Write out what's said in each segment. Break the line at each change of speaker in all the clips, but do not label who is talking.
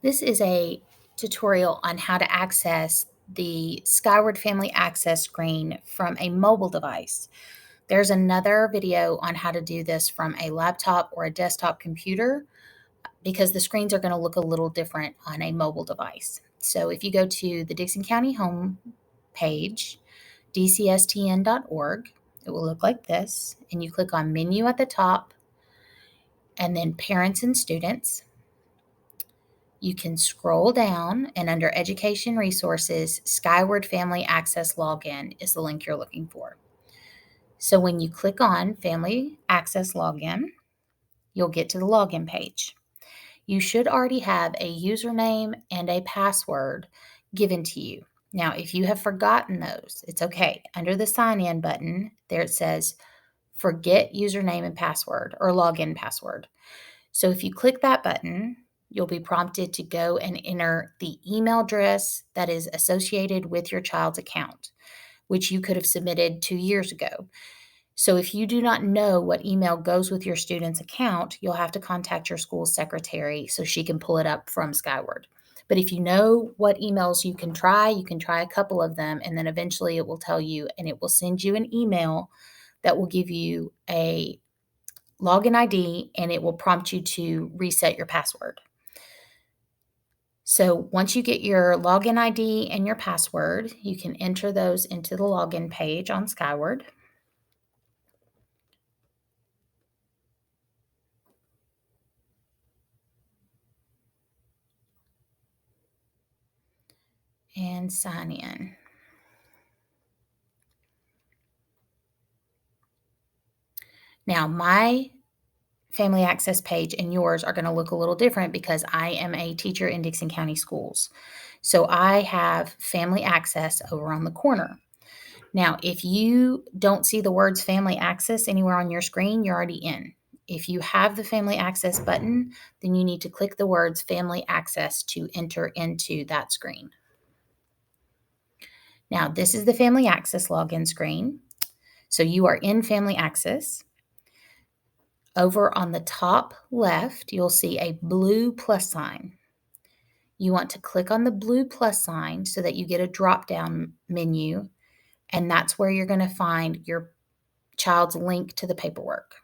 This is a tutorial on how to access the Skyward Family Access screen from a mobile device. There's another video on how to do this from a laptop or a desktop computer because the screens are going to look a little different on a mobile device. So if you go to the Dixon County home page, dcstn.org, it will look like this, and you click on Menu at the top and then Parents and Students. You can scroll down, and under Education Resources, Skyward Family Access Login is the link you're looking for. So when you click on Family Access Login, you'll get to the login page. You should already have a username and a password given to you. Now, if you have forgotten those, it's okay. Under the Sign In button, there it says Forget Username and Password or Login Password. So if you click that button, you'll be prompted to go and enter the email address that is associated with your child's account, which you could have submitted 2 years ago. So if you do not know what email goes with your student's account, you'll have to contact your school secretary so she can pull it up from Skyward. But if you know what emails you can try a couple of them, and then eventually it will tell you, and it will send you an email that will give you a login ID, and it will prompt you to reset your password. So once you get your login ID and your password, you can enter those into the login page on Skyward. And sign in. Now, my Family Access page and yours are going to look a little different because I am a teacher in Dixon County Schools. So I have Family Access over on the corner. Now, if you don't see the words Family Access anywhere on your screen, you're already in. If you have the Family Access button, then you need to click the words Family Access to enter into that screen. Now, this is the Family Access login screen. So you are in Family Access. Over on the top left, you'll see a blue plus sign. You want to click on the blue plus sign so that you get a drop-down menu, and that's where you're going to find your child's link to the paperwork.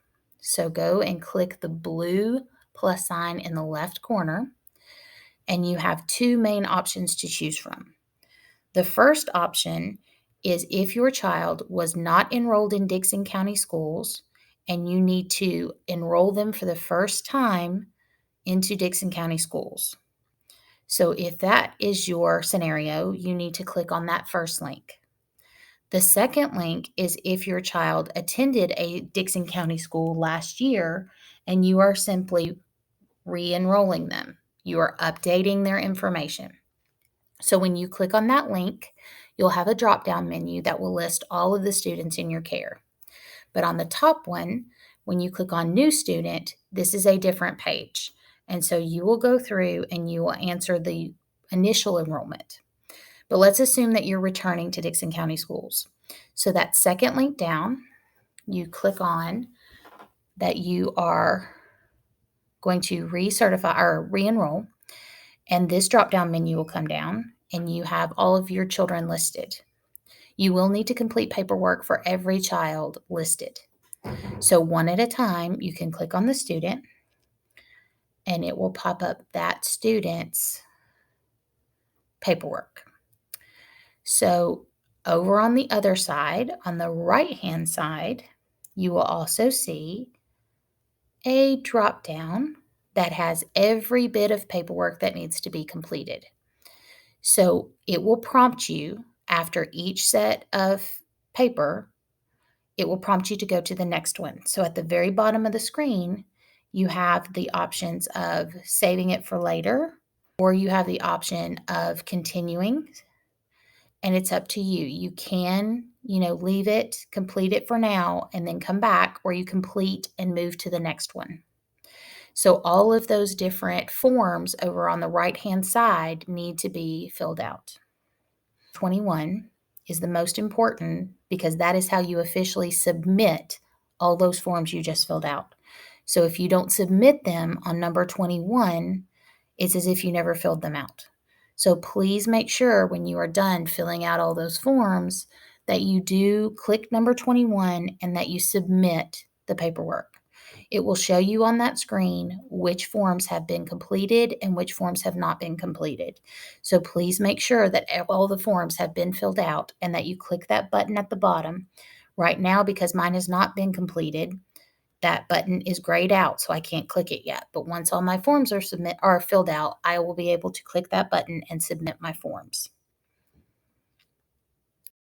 So go and click the blue plus sign in the left corner, and you have two main options to choose from. The first option is if your child was not enrolled in Dixon County Schools and you need to enroll them for the first time into Dixon County Schools. So if that is your scenario, you need to click on that first link. The second link is if your child attended a Dixon County school last year and you are simply re-enrolling them. You are updating their information. So when you click on that link, you'll have a drop-down menu that will list all of the students in your care. But on the top one, when you click on New Student, this is a different page. And so you will go through and you will answer the initial enrollment. But let's assume that you're returning to Dixon County Schools. So that second link down, you click on that you are going to recertify or re-enroll, and this drop-down menu will come down and you have all of your children listed. You will need to complete paperwork for every child listed. So one at a time, you can click on the student and it will pop up that student's paperwork. So over on the other side, on the right-hand side, you will also see a drop-down that has every bit of paperwork that needs to be completed. So it will prompt you after each set of paper, it will prompt you to go to the next one. So at the very bottom of the screen, you have the options of saving it for later, or you have the option of continuing, and it's up to you. You can, leave it, complete it for now, and then come back, or you complete and move to the next one. So all of those different forms over on the right-hand side need to be filled out. 21 is the most important because that is how you officially submit all those forms you just filled out. So if you don't submit them on number 21, It's as if you never filled them out. So please make sure when you are done filling out all those forms that you do click number 21 and that you submit the paperwork. It will show you on that screen which forms have been completed and which forms have not been completed. So please make sure that all the forms have been filled out and that you click that button at the bottom. Right now, because mine has not been completed, that button is grayed out, so I can't click it yet. But once all my forms are filled out, I will be able to click that button and submit my forms.